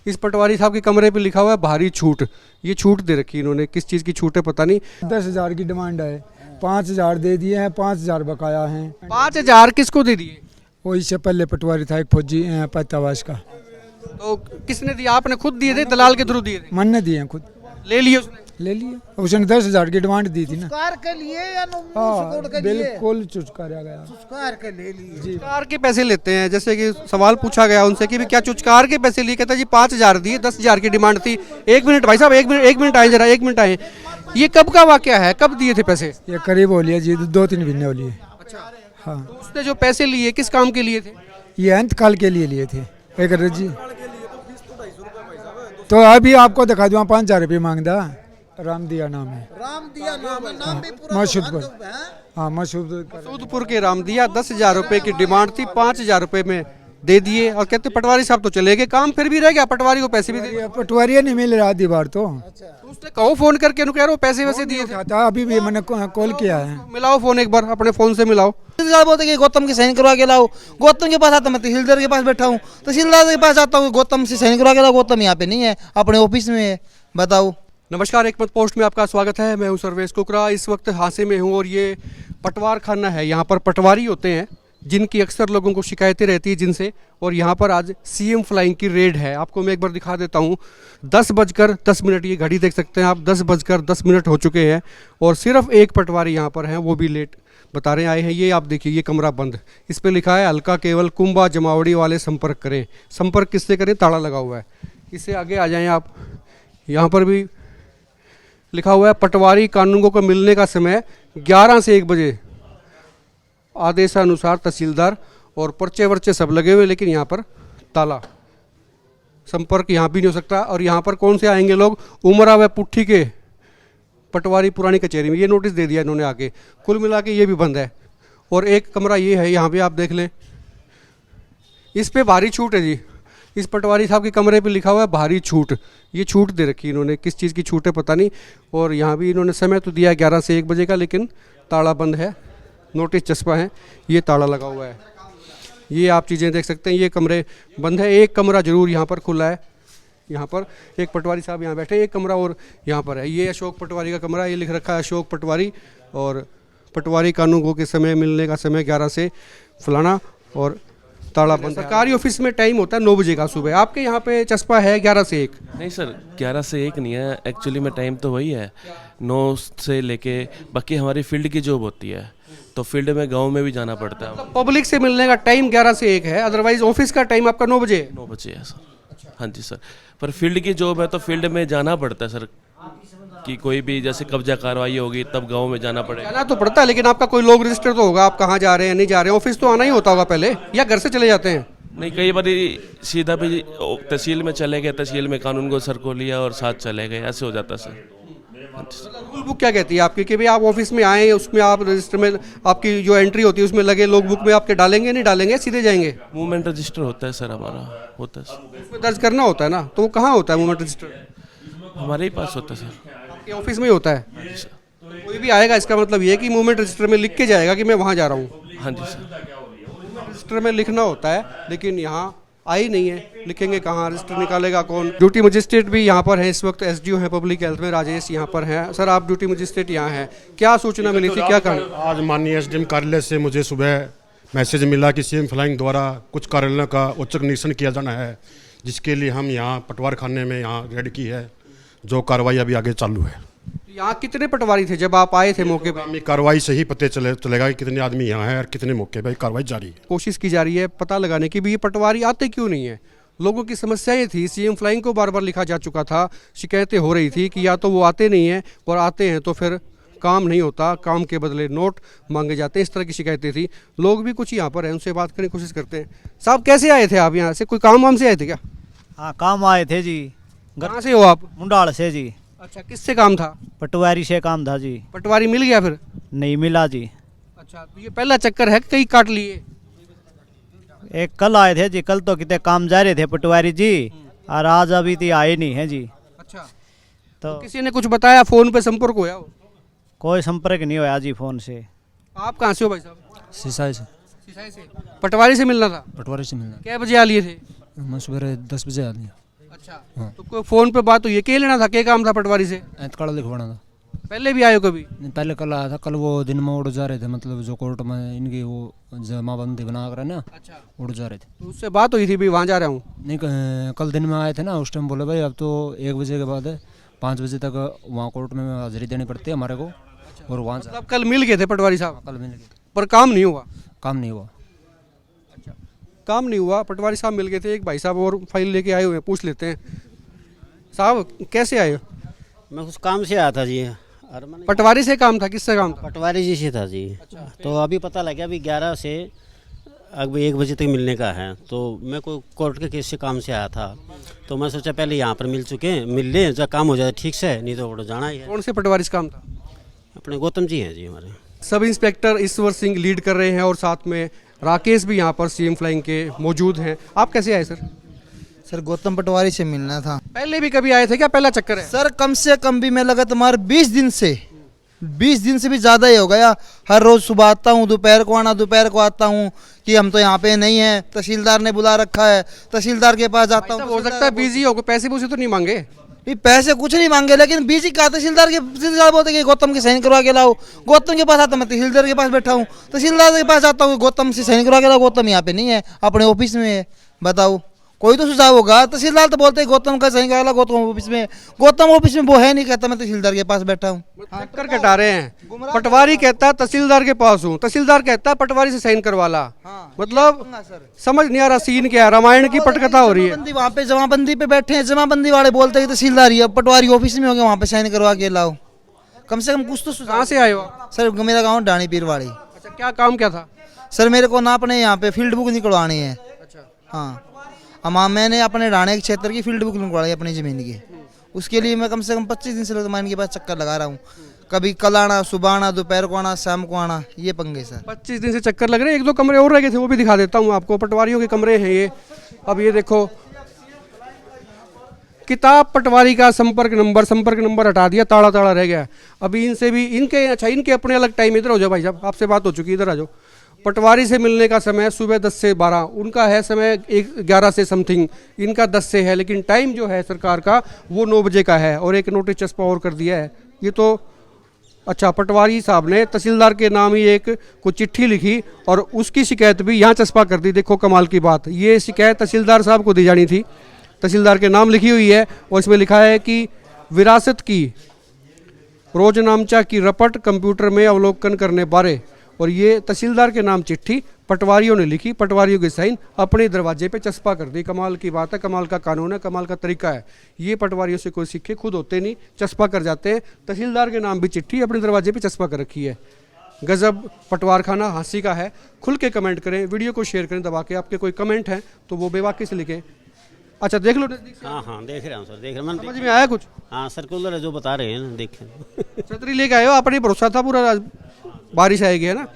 इस पटवारी साहब के कमरे पे लिखा हुआ है भारी छूट। ये छूट दे रखी इन्होंने, किस चीज़ की छूट है पता नहीं। 10,000 की डिमांड है, 5,000 दे दिए हैं, 5,000 बकाया हैं। 5,000 किसको दे दिए? वो इससे पहले पटवारी था एक फौजी पैतावास का। तो किसने दिया? आपने खुद दिए थे, दलाल के थ्रू दिए थे? मन ने दिए हैं खुद, ले लिए उसने? ले लिए। उसने 10,000 की डिमांड दी थी ना। चुटकार के लिए या हाँ बिल्कुल चुटकारा गया। चुटकार के ले लिए। चुचकार के पैसे लेते हैं, जैसे कि सवाल पूछा गया उनसे कि भी क्या चुचकार के पैसे लिए? कहता जी 5,000 दिए, 10,000 की डिमांड थी। एक मिनट भाई साहब, एक मिनट आए जरा, एक मिनट आए। ये कब का वाकया है, कब दिए थे पैसे? ये करीब हो लिया जी, 2-3 महीने हो लिए। अच्छा, हाँ तो उसने जो पैसे लिए किस काम के लिए थे? ये अंतकाल के लिए लिए थे एक रजी। तो अभी आपको दिखा दूँ, 5,000 रुपये मांगदा। राम दिया नाम है, राम दिया नाम है, नाम भी पूरा मसूदपुर। तो है। हाँ मसूद सूदपुर के राम दिया, 10,000 रुपए की डिमांड थी, 5,000 रुपए में दे दिए और कहते पटवारी साहब तो चले गए, काम फिर भी रह गया, पटवारी को पैसे भी दे दिए। पटवारी नहीं मिल रहा दीवार तो तो उसने कहो फोन करके कह रहे हो पैसे वैसे दिए थे? था। अभी भी मैंने कॉल किया है। मिलाओ फोन एक बार, अपने फोन से मिलाओ। तहसीलदार बोलते कि गौतम की साइन करवा के लाओ। गौतम के पास आता, मैं तहसीलदार के पास बैठा हूँ, तहसीलदार के पास आता हूँ, गौतम से साइन करवा के लाओ। गौतम यहाँ पे नहीं है, अपने ऑफिस में है। बताओ। नमस्कार, एक मत पोस्ट में आपका स्वागत है। मैं हूं सर्वेश कुकरा। इस वक्त हादसे में हूं और ये पटवार खाना है। यहाँ पर पटवारी होते हैं जिनकी अक्सर लोगों को शिकायतें रहती है जिनसे, और यहाँ पर आज सीएम फ्लाइंग की रेड है। आपको मैं एक बार दिखा देता हूँ। 10:10, ये घड़ी देख सकते हैं आप, 10:10 हो चुके हैं और सिर्फ एक पटवारी यहाँ पर हैं, वो भी लेट बता रहे आए हैं। ये आप देखिए, ये कमरा बंद, इस पर लिखा है हल्का केवल कुंभा जमावड़ी वाले संपर्क करें। संपर्क किससे करें? ताला लगा हुआ है। इससे आगे आ जाएँ आप, यहाँ पर भी लिखा हुआ है पटवारी कानूनगो को मिलने का समय 11 से 1 बजे, आदेशानुसार तहसीलदार, और पर्चे वर्चे सब लगे हुए, लेकिन यहाँ पर ताला, संपर्क यहाँ भी नहीं हो सकता। और यहाँ पर कौन से आएंगे लोग? उमरा व पुट्ठी के पटवारी पुरानी कचहरी में। ये नोटिस दे दिया इन्होंने आगे। कुल मिला के ये भी बंद है। और एक कमरा ये है, यहाँ पे आप देख लें, इस पे भारी छूट है जी। इस पटवारी साहब के कमरे पे लिखा हुआ है भारी छूट। ये छूट दे रखी इन्होंने, किस चीज़ की छूट है पता नहीं। और यहाँ भी इन्होंने समय तो दिया 11 से 1 बजे का, लेकिन ताला बंद है, नोटिस चस्पा है, ये ताला लगा हुआ है। ये आप चीज़ें देख सकते हैं, ये कमरे बंद है। एक कमरा जरूर यहाँ पर खुला है। यहाँ पर एक पटवारी साहब यहाँ बैठे, एक कमरा और यहाँ पर है। ये अशोक पटवारी का कमरा, ये लिख रखा है अशोक पटवारी, और पटवारी कानूनगो के समय मिलने का समय 11 से फलाना, और ताला बंद। सरकारी ऑफिस में टाइम होता है 9 बजे का सुबह, आपके यहाँ पे चस्पा है 11 से 1? नहीं सर, 11 से 1 नहीं है, एक्चुअली में टाइम तो वही है 9 से लेके। बाकी हमारी फील्ड की जॉब होती है, तो फील्ड में गांव में भी जाना पड़ता है। मतलब पब्लिक से मिलने का टाइम 11 से 1 है, अदरवाइज ऑफिस का टाइम आपका 9 बजे है? 9 बजे है सर। हाँ जी सर, पर फील्ड की जॉब है तो फील्ड में जाना पड़ता है सर, कि कोई भी जैसे कब्जा कार्रवाई होगी तब गांव में जाना पड़ेगा। जाना तो पड़ता है, लेकिन आपका कोई लोग रजिस्टर तो होगा, आप कहाँ जा रहे हैं नहीं जा रहे हैं, ऑफिस तो आना ही होता होगा पहले, या घर से चले जाते हैं? नहीं, कई बार सीधा भी तहसील में चले गए, तहसील में कानून को सर को लिया और साथ चले गए, ऐसे हो जाता सर। रूल बुक क्या कहती है आपकी कि भाई आप ऑफिस में आए, उसमें आप रजिस्टर में आपकी जो एंट्री होती है उसमें लगे, लोग बुक में आपके डालेंगे नहीं डालेंगे, सीधे जाएंगे? मूवमेंट रजिस्टर होता है सर, हमारा होता है, उसमें दर्ज करना होता है ना, तो वो कहाँ होता है मूवमेंट रजिस्टर? हमारे ही पास होता है सर। आपके ऑफिस में ही होता है? कोई भी आएगा, इसका मतलब ये है कि मूवमेंट रजिस्टर में लिख के जाएगा कि मैं वहाँ जा रहा हूँ। हाँ जी सर, रजिस्टर में लिखना होता है, लेकिन यहाँ आई नहीं है, लिखेंगे कहाँ? रजिस्टर निकालेगा कौन? ड्यूटी मजिस्ट्रेट भी यहाँ पर है इस वक्त, एसडीओ हैं पब्लिक हेल्थ में, राजेश यहाँ पर हैं। सर, आप ड्यूटी मजिस्ट्रेट यहाँ हैं, क्या सूचना मिली थी, क्या कहना? आज माननीय एसडीएम कार्यालय से मुझे सुबह मैसेज मिला कि सीएम फ्लाइंग द्वारा कुछ कार्यालयों का औचक निरीक्षण किया जाना है, जिसके लिए हम यहाँ पटवार खाने में यहाँ रेड की है, जो कार्रवाई अभी आगे चालू है। यहाँ कितने पटवारी थे जब आप आए थे मौके पर? हमें कार्रवाई से ही पता चलेगा कि कितने आदमी यहाँ हैं और कितने मौके पर कार्रवाई जारी है। कोशिश की जा रही है पता लगाने की भी ये पटवारी आते क्यों नहीं है। लोगों की समस्याएं थी, सीएम फ्लाइंग को बार बार लिखा जा चुका था, शिकायतें हो रही थी कि या तो वो आते नहीं हैं, और आते हैं तो फिर काम नहीं होता, काम के बदले नोट मांगे जाते हैं, इस तरह की शिकायतें थी। लोग भी कुछ यहाँ पर हैं, उनसे बात करने की कोशिश करते हैं। साहब, कैसे आए थे आप यहाँ से? कोई काम वाम से आए थे क्या? हाँ, काम आए थे जी। कहाँ से हो आप? मुंडाल से जी। अच्छा, किससे काम था? पटवारी से काम था जी। पटवारी मिल गया फिर? नहीं मिला जी। अच्छा, तो ये पहला चक्कर है कि कहीं काट लिए? एक कल आए थे जी, कल तो कितने काम जा रहे थे पटवारी जी, और आज अभी तो आए नहीं है जी। अच्छा, तो किसी ने कुछ बताया, फोन पे संपर्क होया हो? कोई संपर्क नहीं होया जी फोन से। आप कहाँ से हो भाई साहब? सिसाई से। सिसाई से। पटवारी से मिलना था? पटवारी से मिलना। क्या बजे आ लिए थे? मैं सुबह 10 बजे आ गया। अच्छा, तो कोई फोन पे बात हुई है, क्या लेना था, क्या काम था पटवारी से? कल लिखवाना था। पहले भी आए हो कभी? नहीं, पहले कल आया था। कल वो दिन में उड़ जा रहे थे, मतलब जो कोर्ट में इनकी वो जमाबंदी बना कर है ना, अच्छा, उड़ जा रहे थे। तो उससे बात हुई थी भी वहाँ जा रहा हूँ? नहीं, कल दिन में आए थे ना, उस टाइम बोले भाई अब तो 1 बजे के बाद 5 बजे तक वहाँ कोर्ट में हाजिरी देनी पड़ती है हमारे को, और वहाँ से मतलब कल मिल गए थे पटवारी साहब, कल मिल गए। पर काम नहीं हुआ? काम नहीं हुआ। काम नहीं हुआ, पटवारी साहब मिल गए थे। एक भाई साहब और फाइल लेके आए हुए हैं, पूछ लेते हैं। साहब कैसे आए हो? मैं कुछ काम से आया था जी। और मैंने पटवारी से काम था, किससे काम था? पटवारी जी से था जी। तो अभी पता लगा अभी 11 से अभी 1 बजे तक मिलने का है। तो मैं कोई कोर्ट के केस से काम से आया था, तो मैं सोचा पहले यहाँ पर मिल लें, जब काम हो जाए ठीक से, नहीं तो जाना ही है। कौन से पटवारी से काम था? अपने गौतम जी हैं जी हमारे। Sub inspector Ishwar Singh lead कर रहे हैं और साथ में राकेश भी यहाँ पर सीएम फ्लाइंग के मौजूद हैं। आप कैसे आए सर? सर गौतम पटवारी से मिलना था। पहले भी कभी आए थे क्या, पहला चक्कर है? सर कम से कम भी मैं लगा तुम्हारे 20 दिन से भी ज़्यादा ही हो गया। हर रोज़ सुबह आता हूँ, दोपहर को आता हूँ कि हम तो यहाँ पे नहीं हैं, तहसीलदार ने बुला रखा है, तहसीलदार के पास जाता हूँ। हो सकता है बिजी हो, पैसे पूसे तो नहीं मांगे? नहीं, पैसे कुछ नहीं मांगे, लेकिन बीजी का तहसीलदार बोलते कि गौतम के साइन करवा के लाओ। गौतम के पास आता, मैं तहसीलदार के पास बैठा हूँ, तहसीलदार के पास जाता हूँ, गौतम से साइन करवा के लाओ। गौतम यहाँ पे नहीं है, अपने ऑफिस में है। बताओ, कोई तो सुझाव होगा। तहसीलदार तो बोलते हैं गौतम का साइन करवा ला, गौतम ऑफिस में। गौतम ऑफिस में वो है नहीं, कहता मैं तहसीलदार के पास बैठा हूँ। चक्कर कटा रहे हैं। पटवारी कहता है तहसीलदार के पास हूँ, तहसीलदार कहता है पटवारी से साइन करवा ला। मतलब समझ नहीं आ रहा सीन क्या है, रामायण की पटकथा हो रही है। वहाँ पे जमाबंदी पे बैठे हैं, जमाबंदी वाले बोलते हैं तहसीलदार ही, अब पटवारी ऑफिस में हो गए, वहाँ पे साइन करवा के लाओ। कम से कम कुछ तो कहाँ से आए हो आप? सर मेरा गाँव डाणी पीरवाड़ी। अच्छा, क्या काम क्या था? सर मेरे को ना अपने यहाँ पे फील्ड बुक निकलवानी है। हाँ, मैंने अपने राणे के क्षेत्र की फील्ड बुक निकलवाई अपनी ज़मीन की। उसके लिए मैं कम से कम 25 दिन से मैं इनके पास चक्कर लगा रहा हूँ। कभी कल आना, सुबह आना, दोपहर को आना, शाम को आना, ये पंगे सर। 25 दिन से चक्कर लग रहे हैं। 1-2 कमरे और रह गए थे, वो भी दिखा देता हूँ आपको। पटवारियों के कमरे हैं ये। अब ये देखो, किताब पटवारी का संपर्क नंबर हटा दिया, ताला रह गया। अभी इनसे भी इनके अपने अलग टाइम। इधर हो जाओ भाई साहब, आपसे बात हो चुकी, इधर आ जाओ। पटवारी से मिलने का समय सुबह 10 से 12, उनका है समय 11 से समथिंग, इनका 10 से है, लेकिन टाइम जो है सरकार का वो 9 बजे का है। और एक नोटिस चस्पा और कर दिया है ये तो। अच्छा, पटवारी साहब ने तहसीलदार के नाम ही एक कुछ चिट्ठी लिखी और उसकी शिकायत भी यहाँ चस्पा कर दी। देखो कमाल की बात, ये शिकायत तहसीलदार साहब को दी जानी थी। तहसीलदार के नाम लिखी हुई है और इसमें लिखा है कि विरासत की रोजनामचा की रपट कंप्यूटर में अवलोकन करने बारे। और ये तहसीलदार के नाम चिट्ठी पटवारियों ने लिखी, पटवारियों की साइन अपने दरवाजे पे चस्पा कर दी। कमाल की बात है, कमाल का कानून है, कमाल का तरीका है। ये पटवारियों से कोई सीखे, खुद होते नहीं, चस्पा कर जाते हैं। तहसीलदार के नाम भी चिट्ठी अपने दरवाजे पे चस्पा कर रखी है। गजब पटवार खाना हंसी का है। खुल के कमेंट करें, वीडियो को शेयर करें दबा के। आपके कोई कमेंट हैं तो वो बेबाकी से लिखें। अच्छा, देख लो नजदीक से। हाँ देख रहा हूँ सर, देख रहा हूँ। समझ में आया कुछ? हाँ सर्कुलर है जो बता रहे हैं ना, देखें। छतरी लेके आए हो, अपने भरोसा था पूरा बारिश आएगी, है ना।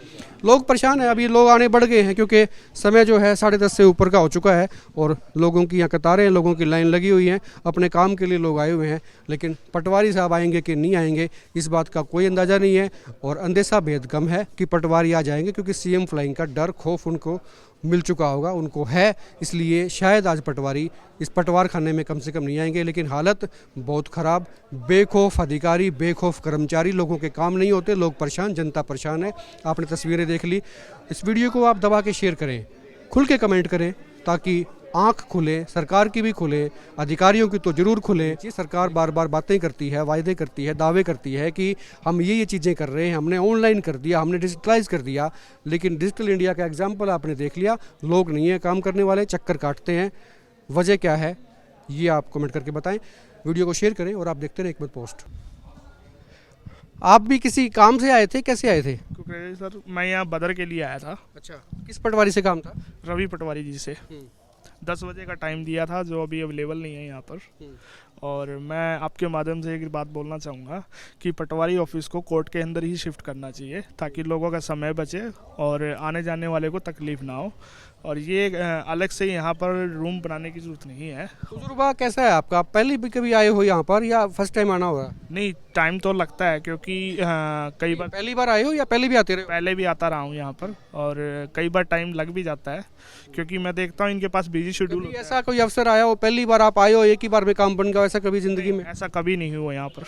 लोग परेशान हैं, अभी लोग आने बढ़ गए हैं क्योंकि समय जो है 10:30 से ऊपर का हो चुका है और लोगों की यहाँ कतारें हैं, लोगों की लाइन लगी हुई है। अपने काम के लिए लोग आए हुए हैं, लेकिन पटवारी साहब आएंगे कि नहीं आएंगे इस बात का कोई अंदाज़ा नहीं है। और अंदेशा बेहद कम है कि पटवारी आ जाएंगे, क्योंकि सीएम फ्लाइंग का डर खौफ उनको मिल चुका होगा, उनको है। इसलिए शायद आज पटवारी इस पटवार खाने में कम से कम नहीं आएंगे। लेकिन हालत बहुत ख़राब, बेखौफ अधिकारी, बेखौफ कर्मचारी, लोगों के काम नहीं होते, लोग परेशान, जनता परेशान है। आपने तस्वीरें देख ली। इस वीडियो को आप दबा के शेयर करें, खुल के कमेंट करें, ताकि आँख खुले, सरकार की भी खुले, अधिकारियों की तो ज़रूर खुले। ये सरकार बार बार बातें करती है, वायदे करती है, दावे करती है कि हम ये चीज़ें कर रहे हैं, हमने ऑनलाइन कर दिया, हमने डिजिटलाइज कर दिया। लेकिन डिजिटल इंडिया का एग्जाम्पल आपने देख लिया, लोग नहीं है काम करने वाले, चक्कर काटते हैं। वजह क्या है ये आप कमेंट करके बताएं। वीडियो को शेयर करें और आप देखते रहें एकमत पोस्ट। आप भी किसी काम से आए थे, कैसे आए थे? सर मैं यहाँ बदर के लिए आया था। अच्छा, किस पटवारी से काम था? रवि पटवारी जी से 10 बजे का टाइम दिया था, जो अभी अवेलेबल नहीं है यहाँ पर। और मैं आपके माध्यम से एक बात बोलना चाहूँगा कि पटवारी ऑफिस को कोर्ट के अंदर ही शिफ्ट करना चाहिए, ताकि लोगों का समय बचे और आने जाने वाले को तकलीफ़ ना हो। और ये अलग से यहाँ पर रूम बनाने की ज़रूरत नहीं है। तजुर्बा कैसा है आपका? आप पहले भी कभी आए हो यहाँ पर या फर्स्ट टाइम आना होगा? नहीं, टाइम तो लगता है क्योंकि कई बार पहली बार आए हो या पहले भी आते रहे हो? पहले भी आता रहा हूँ यहाँ पर, और कई बार टाइम लग भी जाता है क्योंकि मैं देखता हूँ इनके पास बिजी शेड्यूल कभी होता है। ऐसा कोई अवसर आया हो, पहली बार आप आए हो, एक ही बार में काम बन गया, ऐसा कभी जिंदगी में? ऐसा कभी नहीं हुआ यहाँ पर,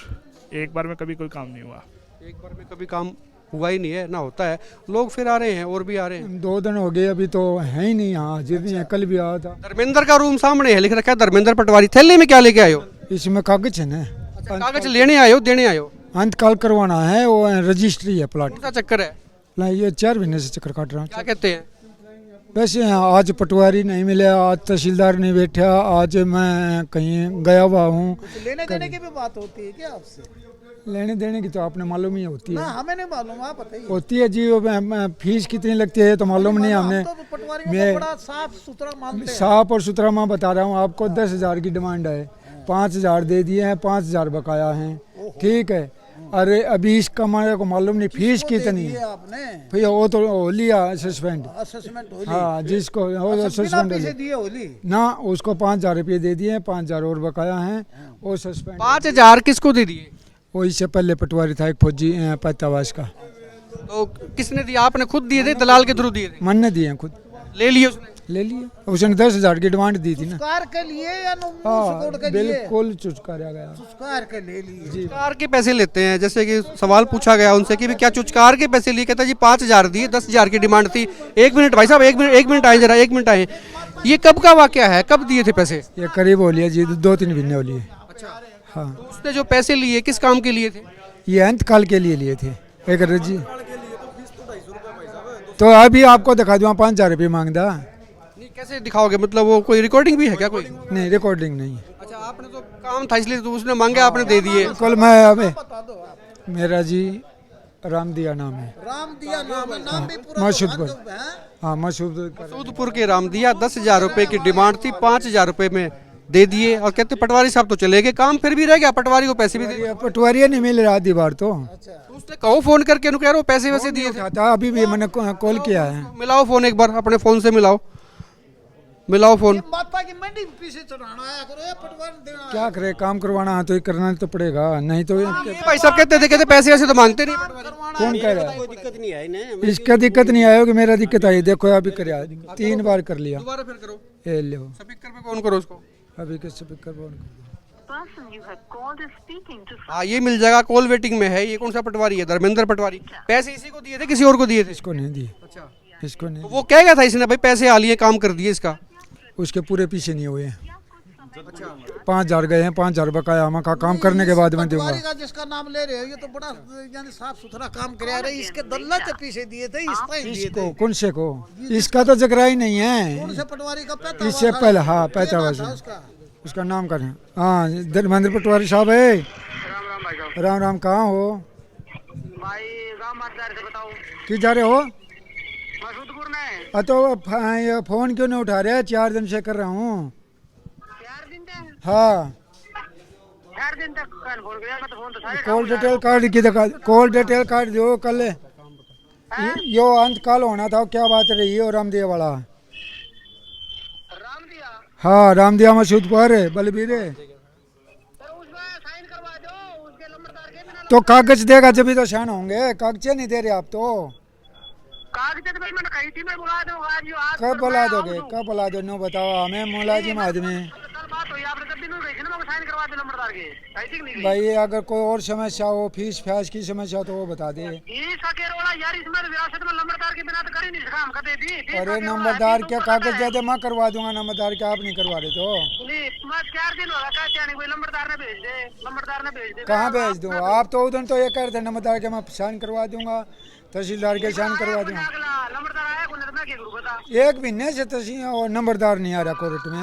एक बार में कभी कोई काम नहीं हुआ। एक बार में कभी काम हुआ ही नहीं है ना, होता है। लोग फिर आ रहे हैं और भी आ रहे हैं। 2 दिन हो गए अभी तो है ही नहीं यहाँ, जितनी है कल भी आया था। धर्मेंद्र का रूम सामने है, लिख रखा है धर्मेंद्र पटवारी। थैले में क्या लेके आए हो? इसमें कागज है ना, कागज लेने आए हो, देने आए हो? अंतकाल करवाना है, वो रजिस्ट्री है प्लाट। कौन सा चक्कर है? ना ये 4 महीने से चक्कर काट रहा क्या हूँ। कहते हैं? वैसे आज पटवारी नहीं मिले, आज तहसीलदार नहीं बैठा, आज मैं कहीं गया हुआ हूँ। लेने देने की भी बात होती है क्या आपसे? लेने देने की तो आपने मालूम ही होती ना, है। हमें नहीं मालूम, आप बताइए। होती है जी, फीस कितनी लगती है तो मालूम नहीं हमने। तो पटवारी को मैं बड़ा साफ सुथरा मानते हैं। साफ और सुथरा मैं बता रहा हूँ आपको, 10,000 की डिमांड है, 5,000 दे दिए हैं, 5,000 बकाया हैं, ठीक है। अरे अभी इसका हमारे को मालूम नहीं फीस कितनी है। आपने फिर वो तो हो लिया सस्पेंड। असेसमेंट होली। हाँ, जिसको बिना सस्पेंड पैसे दिए होली ना, उसको 5,000 रुपये दे दिए, 5,000 और बकाया हैं, वो सस्पेंड। 5,000 किसको दे दिए? वो इससे पहले पटवारी था एक फौजी पैतावास का। तो किसने दिया? आपने खुद दिए थे, दलाल के थ्रू दिए थे? मन ने दिए हैं खुद, ले लिए उसने? ले लिए। उसने 10,000 की डिमांड दी थी ना। कार के लिए या हाँ, के लिए? बिल्कुल चुचकारा गया। कार के ले लिए। चुचकार के पैसे लेते हैं, जैसे कि सवाल पूछा गया उनसे कि भी क्या चुचकार के पैसे लिए? कहता जी 5,000 दिए, 10,000 की डिमांड थी। 1 मिनट भाई साहब, 1 मिनट आए जरा, 1 मिनट आए। ये कब का वाकया है? कब दिए थे पैसे? ये करीब हो लिया जी, 2-3 महीने हो लिए। अच्छा, हाँ, उसने जो पैसे लिए किस काम के लिए थे? ये अंतकाल के लिए लिए थे, एक रजी। तो अभी आपको दिखा दूँ, 5,000 रुपये मांगता। नहीं, कैसे दिखाओगे? मतलब वो कोई रिकॉर्डिंग भी है क्या? कोई नहीं, रिकॉर्डिंग नहीं। अच्छा, आपने तो काम था इसलिए तो उसने मांगे, आपने दे दिए। कल मैं अबे मेरा जी रामदिया नाम है। रामदिया नाम है, नाम भी पूरा मसूदपुर। तो है। हाँ, मसूद सूदपुर के रामदिया, 10,000 रुपए की डिमांड थी, 5,000 रुपए में दे दिए और कहते पटवारी साहब तो चले गए, काम फिर भी रह गया, पटवारी को पैसे भी दे दिए। पटवारी नहीं मिल रहा आधी बार तो। तो उसने कहो फोन करके, कह रहे हो पैसे वैसे दिए थे? था, अभी भी मैंने कॉल किया है। मिलाओ फोन एक बार, अपने फोन से मिलाओ, मिलाओ फोन। माता की मंडी पीछे चढ़ाना आया करो, पटवारी देना। क्या करे, काम करवाना है तो ये करना तो पड़ेगा, नहीं तो ये भाई साहब कहते पैसे वैसे तो मांगते नहीं पटवारी। कौन कह रहा है? कोई दिक्कत नहीं आई ना। इसका दिक्कत नहीं आया कि मेरा दिक्कत आई। देखो अभी कर 3 बार कर लिया। दोबारा फिर करो, ये लो, स्पीकर पे फोन करो उसको। अभी के स्पीकर ऑन कर दो। हाँ, ये मिल जाएगा, कॉल वेटिंग में है। ये कौन सा पटवारी है? धर्मेंद्र पटवारी। पैसे इसी को दिए थे, किसी और को दिए थे? इसको नहीं दिए। अच्छा, इसको नहीं। तो वो कह गया था इसने भाई पैसे आ लिए, काम कर दिए इसका? उसके पूरे पीछे नहीं हुए हैं। 5,000 गए हैं, 5,000 बकाया हम का काम करने के बाद मैं दूंगा। पटवारी का जिसका नाम ले रहे हो, ये तो बड़ा यानी साफ सुथरा काम करा रहे। इसके दल्ला के पीछे दिए थे, इसका ही दिए थे। कौन से को? इसका तो जगरा ही नहीं है। कौन से पटवारी का पैता? इससे पहले हाँ, पैतावास है उसका नाम कर। हाँ, धर्मेंद्र पटवारी साहब है। राम राम, कहाँ हो भाई? गाँव मतदार से बताओ, कि जा रहे हो? मसूदपुर में। तो ये फोन क्यों नहीं उठा रहे? 4 दिन से कर रहा हूँ। 4 दिन तक? हाँ, 4 दिन तक कल फोन किया, मैं तो फोन तो सारे कॉल डिटेल कार्ड की दिखा, कॉल डिटेल कार्ड दो। कल यो अंतकाल होना था, क्या बात रही है? रामदिया वाला। रामदिया? हाँ, रामदिया मसूद पर बलबीर है। तो उसमें साइन करवा दो, उसके नंबरदार के बिना। तो कागज देगा जब ही तो शान होंगे, कागज नहीं दे रहे आप तो। कागज तो भाई मैंने कही थी, मैं बुला दूंगा आज। आज कब बुला दोगे? कब बुला दो? नो बताओ हमें, मुलाजिम आदमी। कल बात हुई, आपने तब दिन में भेजी ना, मैं साइन करवा दो नंबरदार के। कही थी कि नहीं? भाई अगर कोई और समस्या हो, फीस फ्यास की समस्या तो वो बता दे। ये सकेरोला यार, इसमें विरासत में नंबरदार के बिना तो कर ही नहीं सका, हम कर दे दी। अरे नंबरदार क्या कागज दे दे, मैं करवा दूंगा। नंबरदार क्या आप नहीं करवा रहे तो? नहीं, मैं 4 दिन होगा, क्या नहीं, कोई नंबरदार ने भेज दे, नंबरदार ने भेज दे। कहाँ भेज दूँ? आप तो उधर तो ये कह रहे थे नंबरदार के मैं साइन करवा दूंगा, तहसीलदार के साइन करवा दूंगा। नंबरदार आया को नहीं, क्या करूं बता? 1 महीने से तहसील और नंबरदार नहीं आ रहा कोर्ट में।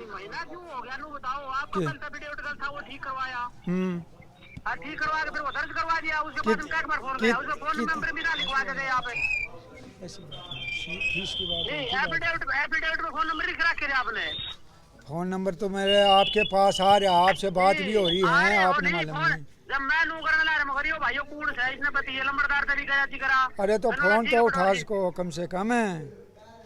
महीना क्यों हो गया? नु बताओ, आपका कल एफिडेविट कल था, वो ठीक करवाया। ठीक करवा के फिर वो दर्ज करवा दिया। उसके बाद में एक बार फोन किया, उसका फोन नंबर भी ना लिखवा के गए आप। फीस की बात नहीं, एफिडेविट में फोन नंबर लिख रखे थे आपने। फोन नंबर तो मेरे आपके पास आ रहा, आपसे बात भी हो रही है, आपने मालूम नहीं। जब मैं नू करने ला रहा मगर भाइयों कूड़ से इसने बताइए नंबरदार तभी गया थी करा। अरे तो फोन तो उठा इसको कम से कम है।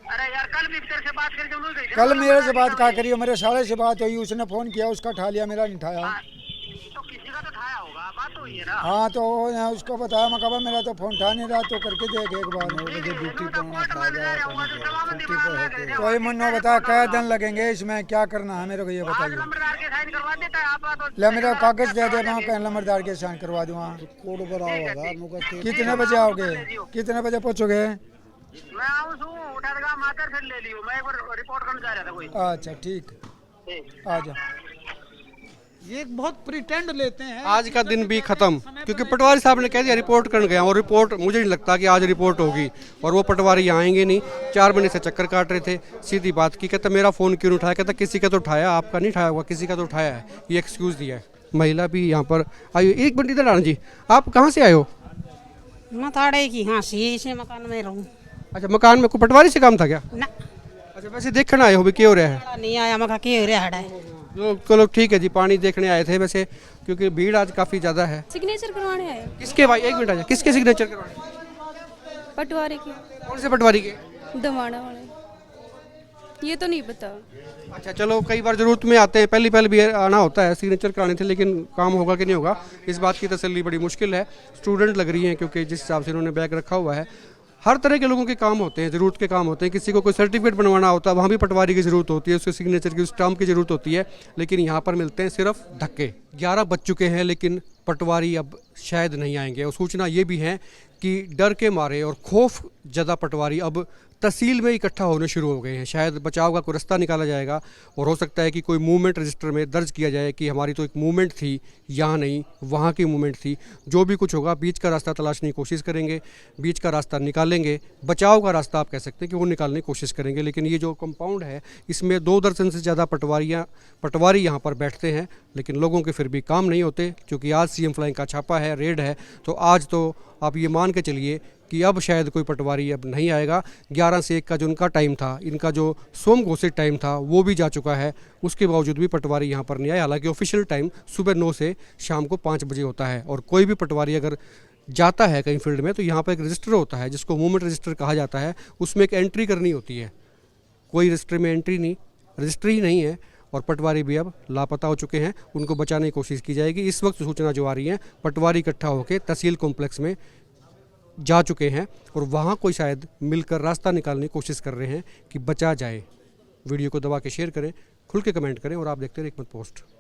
अरे यार कल भी तेरे से बात करके उन्होंने गई थी। कल मेरे से बात कहा करी, मेरे साले से बात हुई, उसने फ़ोन किया, उसका उठा लिया, मेरा नहीं उठाया। तो किसी का तो उठाया होगा, बात तो हुई है ना। हाँ तो उसको बताया, मैं कहा मेरा तो फ़ोन उठा नहीं रहा, तो करके देख एक बार। कोई मन्नो बता क्या दिन लगेंगे इसमें, क्या करना है मेरे को ये बताइए। नंबरदार के साइन करवा देता है आप। ले मेरा कागज दे दे, मैं कहीं नंबरदार के साइन करवा दूँगा। कितने बजे आओगे, कितने बजे पहुँचोगे? मैं आऊँ उठा मातर से ले लियो, मैं एक बार रिपोर्ट करने जा रहा था कोई। अच्छा ठीक, आ जा। ये बहुत प्रिटेंड लेते हैं। आज का दिन भी खत्म, क्योंकि पटवारी साहब ने कह दिया रिपोर्ट करने गया, और रिपोर्ट मुझे नहीं लगता कि आज रिपोर्ट होगी, और वो पटवारी यहाँ आएंगे नहीं। 4 महीने से चक्कर काट रहे थे, सीधी बात की। कहता मेरा फ़ोन क्यों नहीं उठाया? कहता किसी का तो उठाया, आपका नहीं उठाया होगा, किसी का तो उठाया है, ये एक्सक्यूज़ दिया है। महिला भी यहाँ पर आई। एक मिनट इधर आना जी, आप कहाँ से आए हो? मैं ताड़े की, हाँ सी इसी मकान में रहूँ। अच्छा, मकान में कोई पटवारी से काम था क्या? ना, अच्छा, वैसे देखना आए हो भी क्या हो रहा है? नहीं आया, मैं क्या हो रहा है। चलो ठीक है जी, पानी देखने आए थे वैसे, क्योंकि भीड़ आज काफ़ी ज़्यादा है। सिग्नेचर करवाने आए। किसके भाई, एक मिनट आ जाए, किसके सिग्नेचर करवाने? पटवारी की। कौन से पटवारी के? दमाड़ा वाले, ये तो नहीं पता। अच्छा चलो, कई बार जरूरत में आते हैं, पहले भी आना होता है, सिग्नेचर कराने थे, लेकिन काम होगा कि नहीं होगा इस बात की तसल्ली बड़ी मुश्किल है। स्टूडेंट लग रही हैं, क्योंकि जिस हिसाब से इन्होंने बैग रखा हुआ है। हर तरह के लोगों के काम होते हैं, ज़रूरत के काम होते हैं। किसी को कोई सर्टिफिकेट बनवाना होता है, वहाँ भी पटवारी की ज़रूरत होती है, उसके सिग्नेचर की, उस स्टाम्प की ज़रूरत होती है। लेकिन यहाँ पर मिलते हैं सिर्फ धक्के। 11 बज चुके हैं, लेकिन पटवारी अब शायद नहीं आएंगे। और सूचना ये भी है कि डर के मारे और खौफ ज़्यादा पटवारी अब तहसील में इकट्ठा होने शुरू हो गए हैं। शायद बचाव का कोई रास्ता निकाला जाएगा, और हो सकता है कि कोई मूवमेंट रजिस्टर में दर्ज किया जाए कि हमारी तो एक मूवमेंट थी, यहाँ नहीं वहाँ की मूवमेंट थी। जो भी कुछ होगा, बीच का रास्ता तलाशने की कोशिश करेंगे, बीच का रास्ता निकालेंगे, बचाव का रास्ता आप कह सकते हैं कि वो निकालने की कोशिश करेंगे। लेकिन ये जो कंपाउंड है, इसमें 2 दर्जन से ज़्यादा पटवारी यहाँ पर बैठते हैं, लेकिन लोगों के फिर भी काम नहीं होते। क्योंकि आज सीएम फ्लाइंग का छापा है, रेड है, तो आज तो आप ये मान के चलिए कि अब शायद कोई पटवारी अब नहीं आएगा। 11 से 1 का जो उनका टाइम था, इनका जो सोम घोषित टाइम था, वो भी जा चुका है। उसके बावजूद भी पटवारी यहाँ पर नहीं आए। हालांकि ऑफिशियल टाइम सुबह 9 से शाम को 5 बजे होता है। और कोई भी पटवारी अगर जाता है कहीं फील्ड में, तो यहाँ पर एक रजिस्टर होता है, जिसको मूवमेंट रजिस्टर कहा जाता है। उसमें एक एंट्री करनी होती है। कोई रजिस्टर में एंट्री नहीं, रजिस्टर ही नहीं है, और पटवारी भी अब लापता हो चुके हैं। उनको बचाने की कोशिश की जाएगी। इस वक्त सूचना जो आ रही है, पटवारी इकट्ठा होकर तहसील कॉम्प्लेक्स में जा चुके हैं, और वहाँ कोई शायद मिलकर रास्ता निकालने की कोशिश कर रहे हैं कि बचा जाए। वीडियो को दबा के शेयर करें, खुल के कमेंट करें, और आप देखते रहिए एकमत पोस्ट।